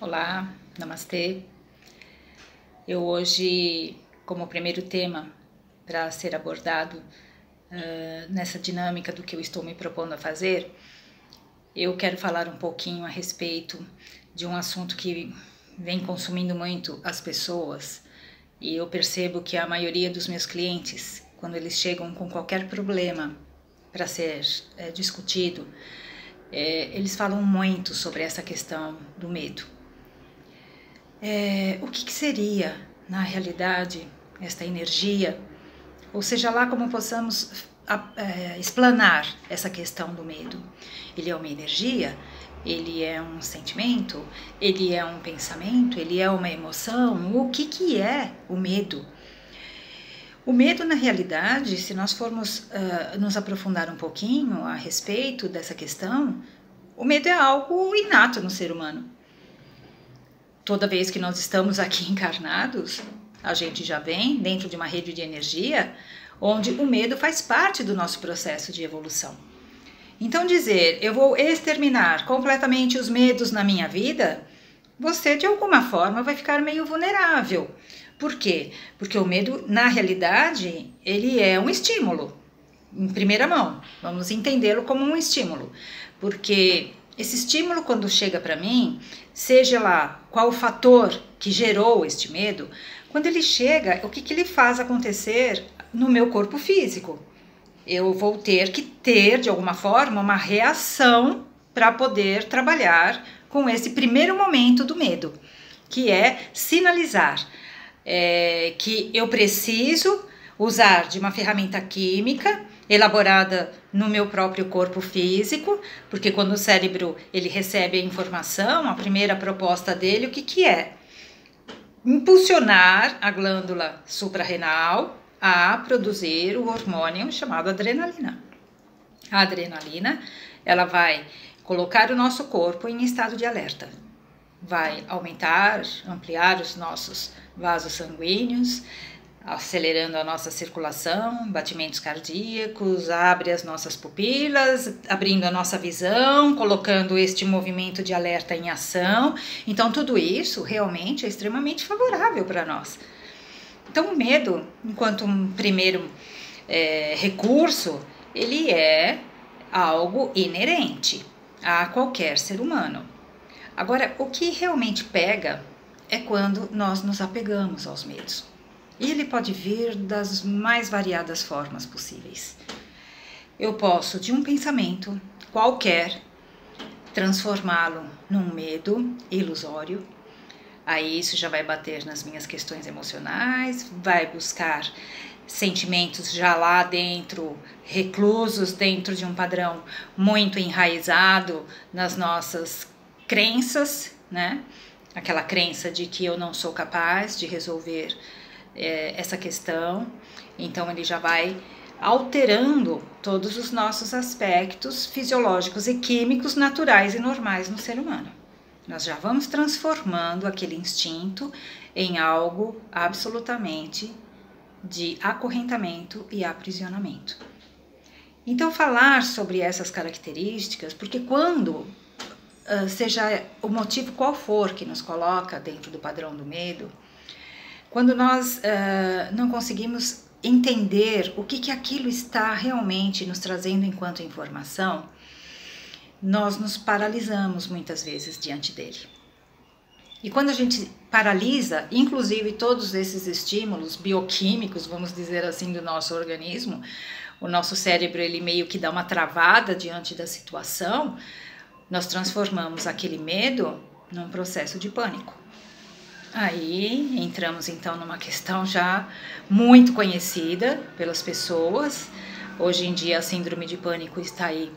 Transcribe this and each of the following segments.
Olá, namastê. Eu hoje, como primeiro tema para ser abordado nessa dinâmica do que eu estou me propondo a fazer, eu quero falar um pouquinho a respeito de um assunto que vem consumindo muito as pessoas, e eu percebo que a maioria dos meus clientes, quando eles chegam com qualquer problema para ser discutido, eles falam muito sobre essa questão do medo. O que seria, na realidade, esta energia, ou seja lá como possamos explanar essa questão do medo? Ele é uma energia? Ele é um sentimento? Ele é um pensamento? Ele é uma emoção? O que é o medo? O medo, na realidade, se nós formos nos aprofundar um pouquinho a respeito dessa questão, o medo é algo inato no ser humano. Toda vez que nós estamos aqui encarnados, a gente já vem dentro de uma rede de energia onde o medo faz parte do nosso processo de evolução. Então dizer, eu vou exterminar completamente os medos na minha vida, você de alguma forma vai ficar meio vulnerável. Por quê? Porque o medo, na realidade, ele é um estímulo, em primeira mão. Vamos entendê-lo como um estímulo, porque esse estímulo, quando chega para mim, seja lá qual o fator que gerou este medo, quando ele chega, o que ele faz acontecer no meu corpo físico? Eu vou ter que ter, de alguma forma, uma reação para poder trabalhar com esse primeiro momento do medo, que é sinalizar que eu preciso usar de uma ferramenta química elaborada no meu próprio corpo físico, porque quando o cérebro ele recebe a informação, a primeira proposta dele, o que é? Impulsionar a glândula suprarrenal a produzir o hormônio chamado adrenalina. A adrenalina, ela vai colocar o nosso corpo em estado de alerta. Vai aumentar, ampliar os nossos vasos sanguíneos, acelerando a nossa circulação, batimentos cardíacos, abre as nossas pupilas, abrindo a nossa visão, colocando este movimento de alerta em ação. Então, tudo isso realmente é extremamente favorável para nós. Então, o medo, enquanto um primeiro recurso, ele é algo inerente a qualquer ser humano. Agora, o que realmente pega é quando nós nos apegamos aos medos. E ele pode vir das mais variadas formas possíveis. Eu posso, de um pensamento qualquer, transformá-lo num medo ilusório. Aí isso já vai bater nas minhas questões emocionais, vai buscar sentimentos já lá dentro, reclusos dentro de um padrão muito enraizado nas nossas crenças, né? Aquela crença de que eu não sou capaz de resolver essa questão. Então ele já vai alterando todos os nossos aspectos fisiológicos e químicos naturais e normais no ser humano. Nós já vamos transformando aquele instinto em algo absolutamente de acorrentamento e aprisionamento. Então falar sobre essas características, porque quando seja o motivo qual for que nos coloca dentro do padrão do medo, quando nós não conseguimos entender o que aquilo está realmente nos trazendo enquanto informação, nós nos paralisamos muitas vezes diante dele. E quando a gente paralisa, inclusive todos esses estímulos bioquímicos, vamos dizer assim, do nosso organismo, o nosso cérebro ele meio que dá uma travada diante da situação, nós transformamos aquele medo num processo de pânico. Aí entramos então numa questão já muito conhecida pelas pessoas. Hoje em dia a síndrome de pânico está aí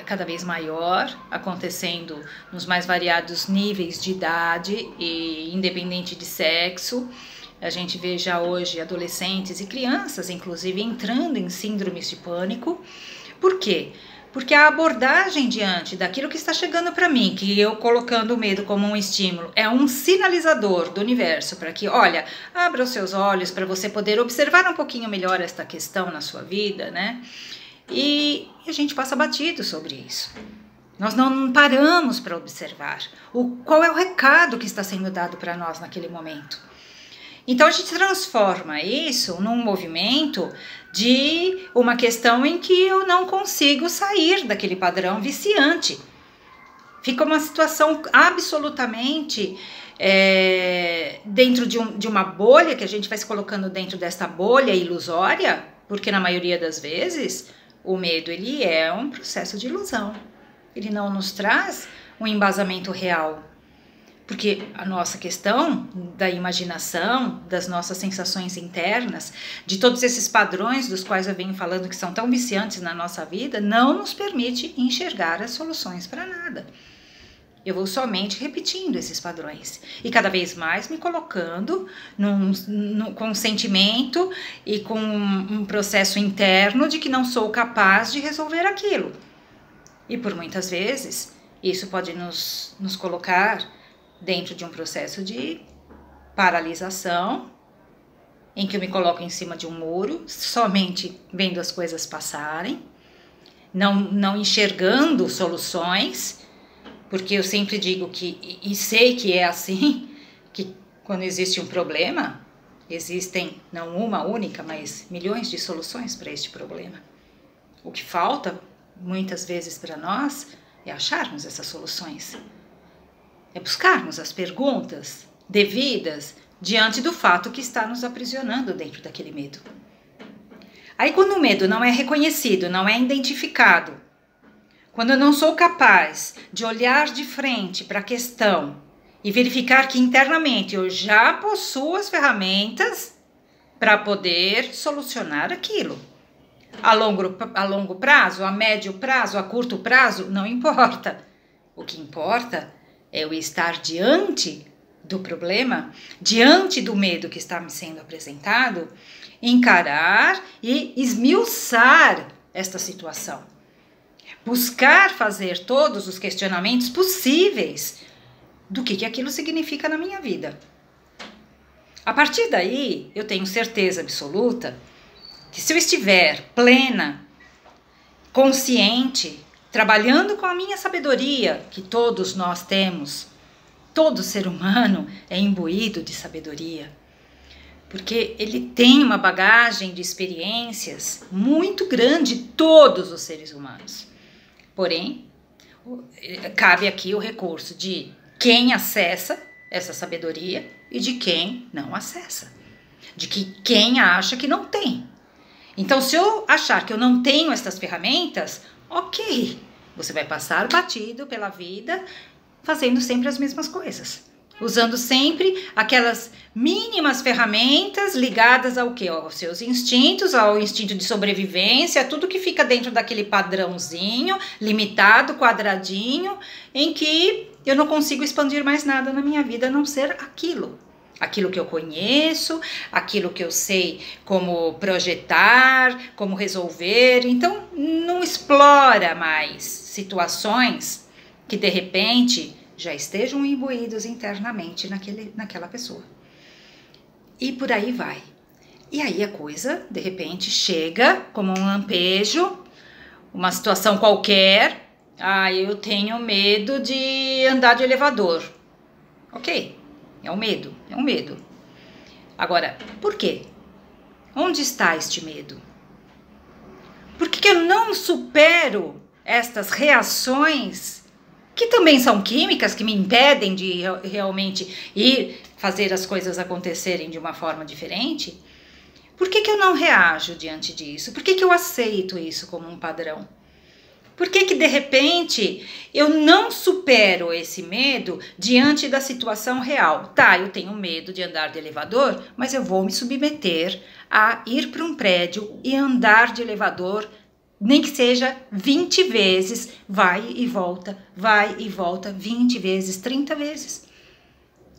cada vez maior, acontecendo nos mais variados níveis de idade e independente de sexo. A gente vê já hoje adolescentes e crianças, inclusive, entrando em síndromes de pânico. Por quê? Porque a abordagem diante daquilo que está chegando para mim, que eu colocando o medo como um estímulo, é um sinalizador do universo para que, olha, abra os seus olhos para você poder observar um pouquinho melhor esta questão na sua vida, né? E a gente passa batido sobre isso. Nós não paramos para observar qual é o recado que está sendo dado para nós naquele momento. Então a gente transforma isso num movimento de uma questão em que eu não consigo sair daquele padrão viciante. Fica uma situação absolutamente dentro de uma bolha, que a gente vai se colocando dentro dessa bolha ilusória, porque na maioria das vezes o medo ele é um processo de ilusão. Ele não nos traz um embasamento real. Porque a nossa questão da imaginação, das nossas sensações internas, de todos esses padrões dos quais eu venho falando que são tão viciantes na nossa vida, não nos permite enxergar as soluções para nada. Eu vou somente repetindo esses padrões e cada vez mais me colocando com um sentimento e com um processo interno de que não sou capaz de resolver aquilo. E por muitas vezes isso pode nos colocar dentro de um processo de paralisação, em que eu me coloco em cima de um muro, somente vendo as coisas passarem, não enxergando soluções, porque eu sempre digo que, e sei que é assim, que quando existe um problema, existem não uma única, mas milhões de soluções para este problema. O que falta, muitas vezes para nós, é acharmos essas soluções. É buscarmos as perguntas devidas diante do fato que está nos aprisionando dentro daquele medo. Aí quando o medo não é reconhecido, não é identificado, quando eu não sou capaz de olhar de frente para a questão e verificar que internamente eu já possuo as ferramentas para poder solucionar aquilo. A longo prazo, a médio prazo, a curto prazo, não importa. O que importa é eu estar diante do problema, diante do medo que está me sendo apresentado, encarar e esmiuçar esta situação. Buscar fazer todos os questionamentos possíveis do que aquilo significa na minha vida. A partir daí, eu tenho certeza absoluta que se eu estiver plena, consciente, trabalhando com a minha sabedoria, que todos nós temos, todo ser humano é imbuído de sabedoria, porque ele tem uma bagagem de experiências muito grande, todos os seres humanos. Porém, cabe aqui o recurso de quem acessa essa sabedoria e de quem não acessa, de quem acha que não tem. Então, se eu achar que eu não tenho essas ferramentas, ok, você vai passar batido pela vida fazendo sempre as mesmas coisas, usando sempre aquelas mínimas ferramentas ligadas ao quê? Aos seus instintos, ao instinto de sobrevivência, tudo que fica dentro daquele padrãozinho, limitado, quadradinho, em que eu não consigo expandir mais nada na minha vida a não ser aquilo. Aquilo que eu conheço, aquilo que eu sei como projetar, como resolver. Então, não explora mais situações que, de repente, já estejam imbuídos internamente naquela pessoa. E por aí vai. E aí a coisa, de repente, chega como um lampejo, uma situação qualquer. Ah, eu tenho medo de andar de elevador. Ok. É um medo. Agora, por quê? Onde está este medo? Por que eu não supero estas reações, que também são químicas, que me impedem de realmente ir fazer as coisas acontecerem de uma forma diferente? Por que eu não reajo diante disso? Por que eu aceito isso como um padrão? Por que de repente eu não supero esse medo diante da situação real? Tá, eu tenho medo de andar de elevador, mas eu vou me submeter a ir para um prédio e andar de elevador, nem que seja 20 vezes, vai e volta, 20 vezes, 30 vezes.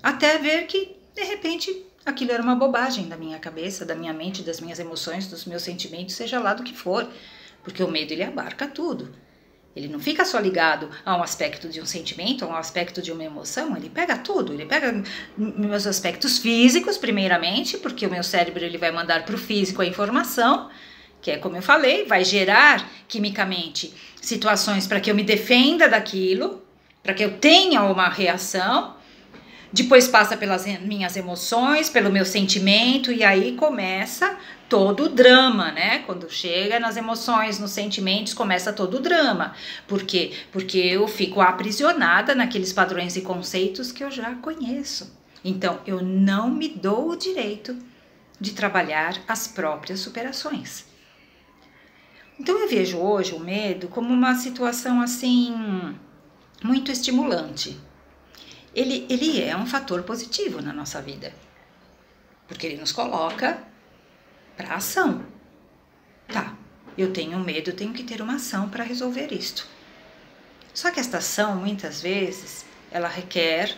Até ver que, de repente, aquilo era uma bobagem da minha cabeça, da minha mente, das minhas emoções, dos meus sentimentos, seja lá do que for. Porque o medo, ele abarca tudo. Ele não fica só ligado a um aspecto de um sentimento, a um aspecto de uma emoção, ele pega tudo, ele pega meus aspectos físicos, primeiramente, porque o meu cérebro ele vai mandar para o físico a informação, que é como eu falei, vai gerar quimicamente situações para que eu me defenda daquilo, para que eu tenha uma reação, depois passa pelas minhas emoções, pelo meu sentimento, e aí começa todo o drama, né? Quando chega nas emoções, nos sentimentos, começa todo o drama. Por quê? Porque eu fico aprisionada naqueles padrões e conceitos que eu já conheço. Então, eu não me dou o direito de trabalhar as próprias superações. Então, eu vejo hoje o medo como uma situação, assim, muito estimulante. Ele é um fator positivo na nossa vida, porque ele nos coloca para ação. Tá, eu tenho medo, eu tenho que ter uma ação para resolver isto. Só que esta ação, muitas vezes, ela requer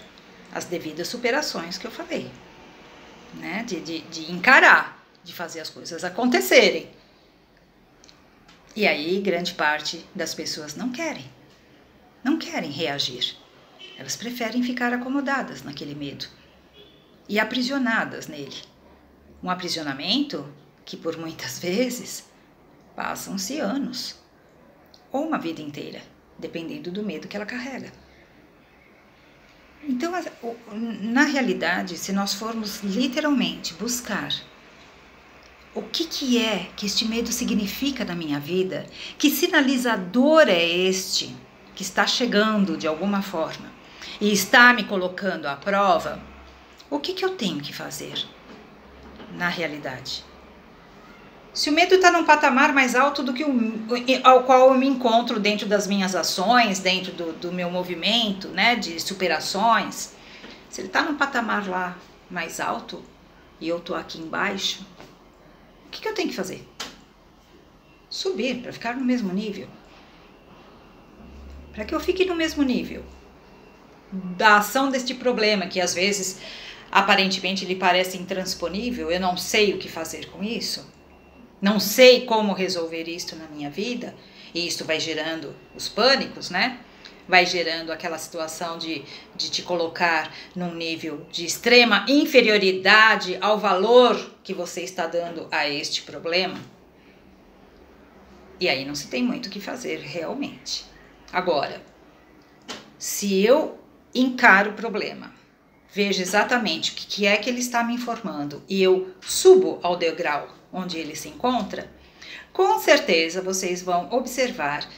as devidas superações que eu falei, né? De encarar, de fazer as coisas acontecerem. E aí, grande parte das pessoas não querem reagir. Elas preferem ficar acomodadas naquele medo e aprisionadas nele. Um aprisionamento que por muitas vezes passam-se anos ou uma vida inteira, dependendo do medo que ela carrega. Então, na realidade, se nós formos literalmente buscar o que é que este medo significa na minha vida, que sinalizador é este que está chegando de alguma forma e está me colocando à prova, o que eu tenho que fazer na realidade? Se o medo está num patamar mais alto do que ao qual eu me encontro dentro das minhas ações, dentro do meu movimento, né, de superações, se ele está num patamar lá mais alto e eu estou aqui embaixo, o que eu tenho que fazer? Subir para ficar no mesmo nível. Para que eu fique no mesmo nível da ação deste problema, que às vezes aparentemente lhe parece intransponível, eu não sei o que fazer com isso, não sei como resolver isto na minha vida, e isto vai gerando os pânicos, né? Vai gerando aquela situação de te colocar num nível de extrema inferioridade ao valor que você está dando a este problema. E aí não se tem muito o que fazer realmente. Agora, se eu encaro o problema, vejo exatamente o que é que ele está me informando e eu subo ao degrau onde ele se encontra, com certeza vocês vão observar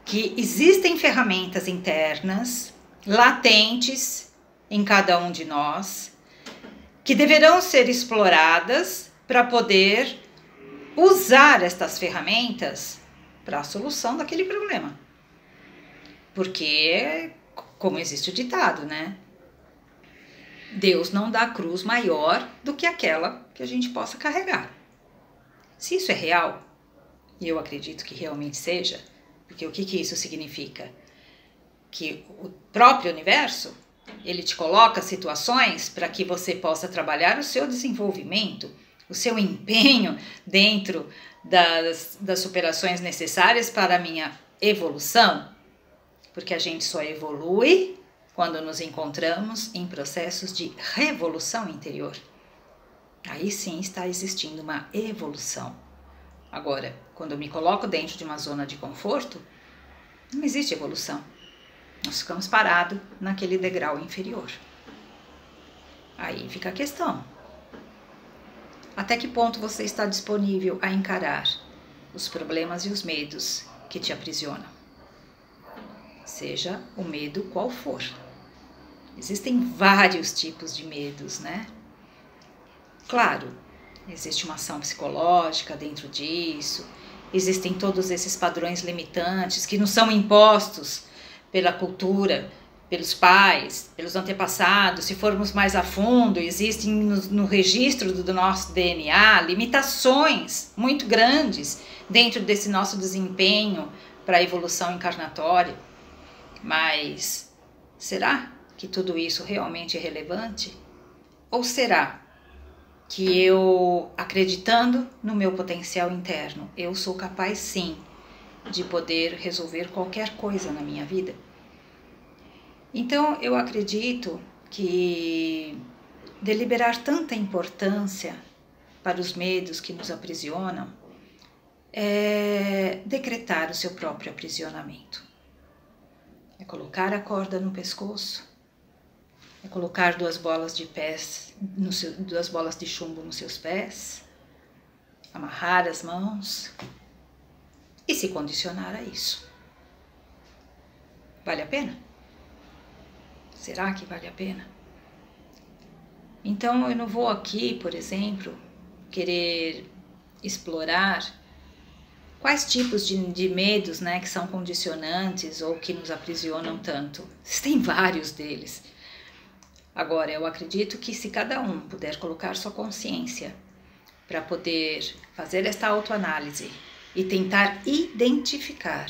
que existem ferramentas internas, latentes em cada um de nós, que deverão ser exploradas para poder usar estas ferramentas para a solução daquele problema. Porque, como existe o ditado, né? Deus não dá cruz maior do que aquela que a gente possa carregar. Se isso é real, e eu acredito que realmente seja, porque o que isso significa? Que o próprio universo, ele te coloca situações para que você possa trabalhar o seu desenvolvimento, o seu empenho dentro das superações necessárias para a minha evolução, porque a gente só evolui quando nos encontramos em processos de revolução interior. Aí sim está existindo uma evolução. Agora, quando eu me coloco dentro de uma zona de conforto, não existe evolução. Nós ficamos parados naquele degrau inferior. Aí fica a questão. Até que ponto você está disponível a encarar os problemas e os medos que te aprisionam? Seja o medo qual for. Existem vários tipos de medos, né? Claro, existe uma ação psicológica dentro disso, existem todos esses padrões limitantes que nos são impostos pela cultura, pelos pais, pelos antepassados. Se formos mais a fundo, existem no registro do nosso DNA limitações muito grandes dentro desse nosso desempenho para a evolução encarnatória. Mas será que tudo isso realmente é relevante? Ou será que eu, acreditando no meu potencial interno, eu sou capaz sim de poder resolver qualquer coisa na minha vida? Então eu acredito que deliberar tanta importância para os medos que nos aprisionam é decretar o seu próprio aprisionamento. É colocar a corda no pescoço, é colocar 2 bolas de pés, 2 bolas de chumbo nos seus pés, amarrar as mãos e se condicionar a isso. Vale a pena? Será que vale a pena? Então eu não vou aqui, por exemplo, querer explorar quais tipos de medos, né, que são condicionantes ou que nos aprisionam tanto. Existem vários deles. Agora, eu acredito que se cada um puder colocar sua consciência para poder fazer esta autoanálise e tentar identificar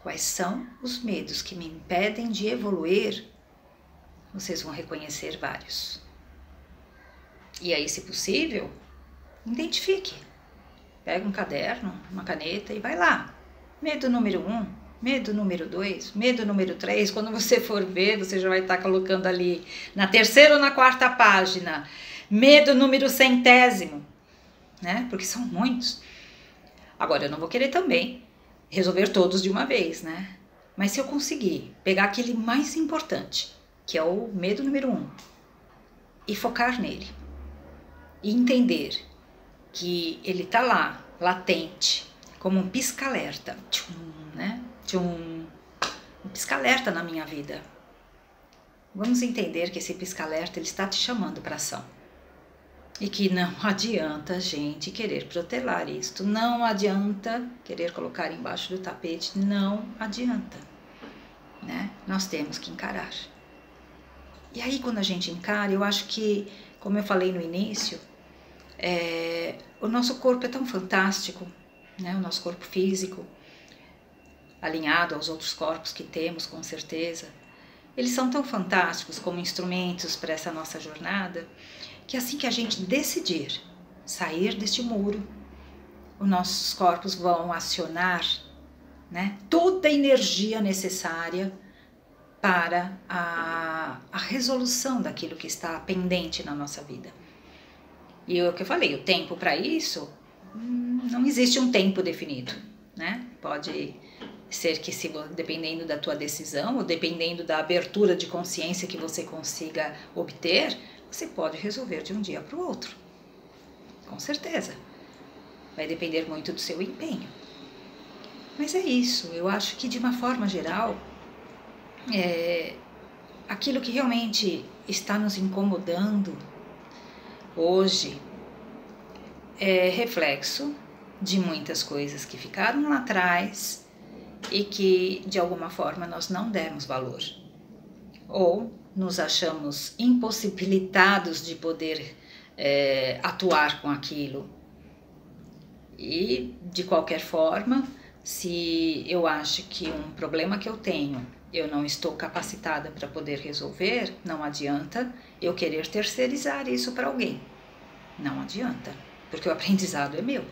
quais são os medos que me impedem de evoluir, vocês vão reconhecer vários. E aí, se possível, identifique. Pega um caderno, uma caneta e vai lá. Medo número 1, medo número 2, medo número 3. Quando você for ver, você já vai estar colocando ali na 3ª ou na 4ª página. Medo número 100º, né? Porque são muitos. Agora, eu não vou querer também resolver todos de uma vez, né? Mas se eu conseguir pegar aquele mais importante, que é o medo número 1, e focar nele, e entender que ele está lá, latente, como um pisca-alerta, né? Um pisca-alerta na minha vida. Vamos entender que esse pisca-alerta ele está te chamando para ação. E que não adianta a gente querer protelar isto, não adianta querer colocar embaixo do tapete, não adianta, né? Nós temos que encarar. E aí quando a gente encara, eu acho que, como eu falei no início, o nosso corpo é tão fantástico, né? O nosso corpo físico, alinhado aos outros corpos que temos, com certeza. Eles são tão fantásticos como instrumentos para essa nossa jornada, que assim que a gente decidir sair deste muro, os nossos corpos vão acionar, né, toda a energia necessária para a resolução daquilo que está pendente na nossa vida. E o que eu falei, o tempo para isso, não existe um tempo definido, né? Pode ser que, dependendo da tua decisão, ou dependendo da abertura de consciência que você consiga obter, você pode resolver de um dia para o outro. Com certeza. Vai depender muito do seu empenho. Mas é isso, eu acho que de uma forma geral, aquilo que realmente está nos incomodando hoje é reflexo de muitas coisas que ficaram lá atrás e que de alguma forma nós não demos valor. Ou nos achamos impossibilitados de poder atuar com aquilo. E de qualquer forma, se eu acho que um problema que eu tenho, eu não estou capacitada para poder resolver, não adianta eu querer terceirizar isso para alguém. Não adianta, porque o aprendizado é meu,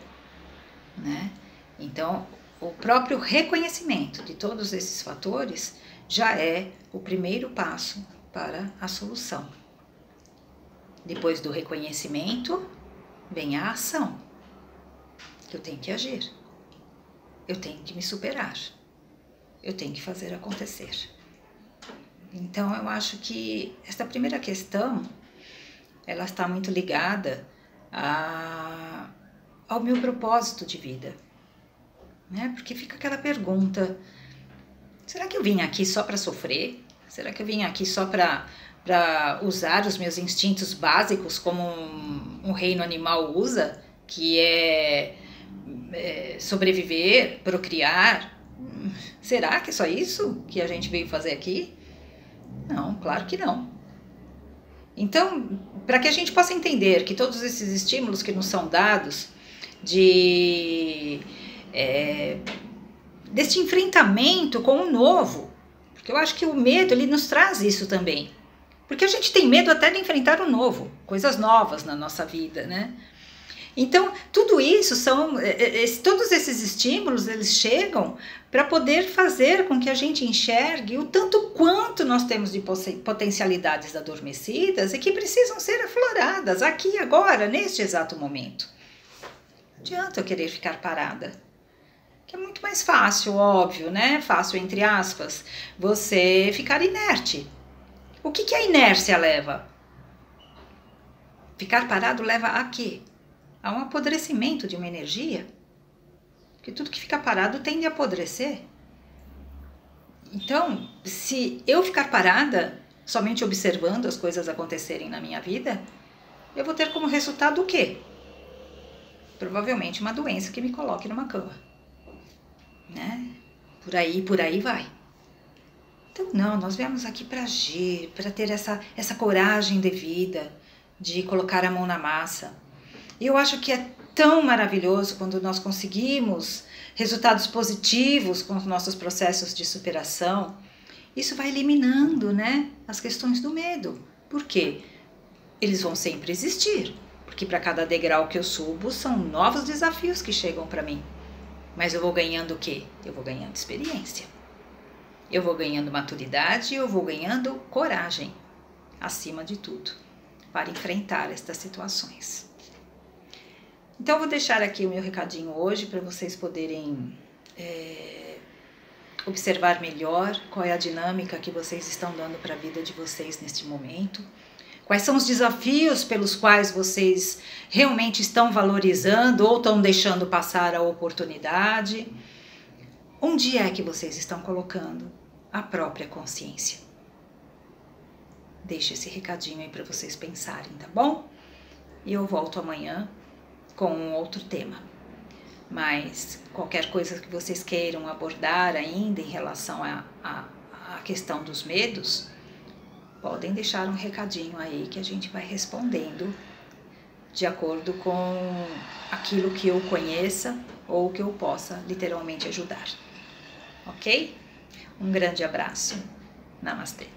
né? Então, o próprio reconhecimento de todos esses fatores já é o primeiro passo para a solução. Depois do reconhecimento, vem a ação. Eu tenho que agir. Eu tenho que me superar. Eu tenho que fazer acontecer. Então, eu acho que esta primeira questão, ela está muito ligada ao meu propósito de vida, né? Porque fica aquela pergunta, será que eu vim aqui só para sofrer? Será que eu vim aqui só para usar os meus instintos básicos como um reino animal usa, que é sobreviver, procriar? Será que é só isso que a gente veio fazer aqui? Não, claro que não. Então, para que a gente possa entender que todos esses estímulos que nos são dados deste enfrentamento com o novo, porque eu acho que o medo ele nos traz isso também, porque a gente tem medo até de enfrentar o novo, coisas novas na nossa vida, né? Então, tudo isso todos esses estímulos, eles chegam para poder fazer com que a gente enxergue o tanto quanto nós temos de potencialidades adormecidas e que precisam ser afloradas aqui, agora, neste exato momento. Não adianta eu querer ficar parada. Que é muito mais fácil, óbvio, né? Fácil entre aspas, você ficar inerte. O que a inércia leva? Ficar parado leva a quê? A um apodrecimento de uma energia. Porque tudo que fica parado tende a apodrecer. Então, se eu ficar parada, somente observando as coisas acontecerem na minha vida, eu vou ter como resultado o quê? Provavelmente uma doença que me coloque numa cama. Né? Por aí vai. Então, não, nós viemos aqui para agir, para ter essa coragem devida de colocar a mão na massa. E eu acho que é tão maravilhoso quando nós conseguimos resultados positivos com os nossos processos de superação. Isso vai eliminando, né, as questões do medo. Por quê? Eles vão sempre existir, porque para cada degrau que eu subo são novos desafios que chegam para mim. Mas eu vou ganhando o quê? Eu vou ganhando experiência. Eu vou ganhando maturidade e eu vou ganhando coragem, acima de tudo, para enfrentar estas situações. Então, eu vou deixar aqui o meu recadinho hoje para vocês poderem observar melhor qual é a dinâmica que vocês estão dando para a vida de vocês neste momento. Quais são os desafios pelos quais vocês realmente estão valorizando ou estão deixando passar a oportunidade? Onde é que vocês estão colocando a própria consciência? Deixa esse recadinho aí para vocês pensarem, tá bom? E eu volto amanhã com um outro tema. Mas qualquer coisa que vocês queiram abordar ainda em relação à questão dos medos, podem deixar um recadinho aí que a gente vai respondendo de acordo com aquilo que eu conheça ou que eu possa literalmente ajudar. Ok? Um grande abraço. Namastê.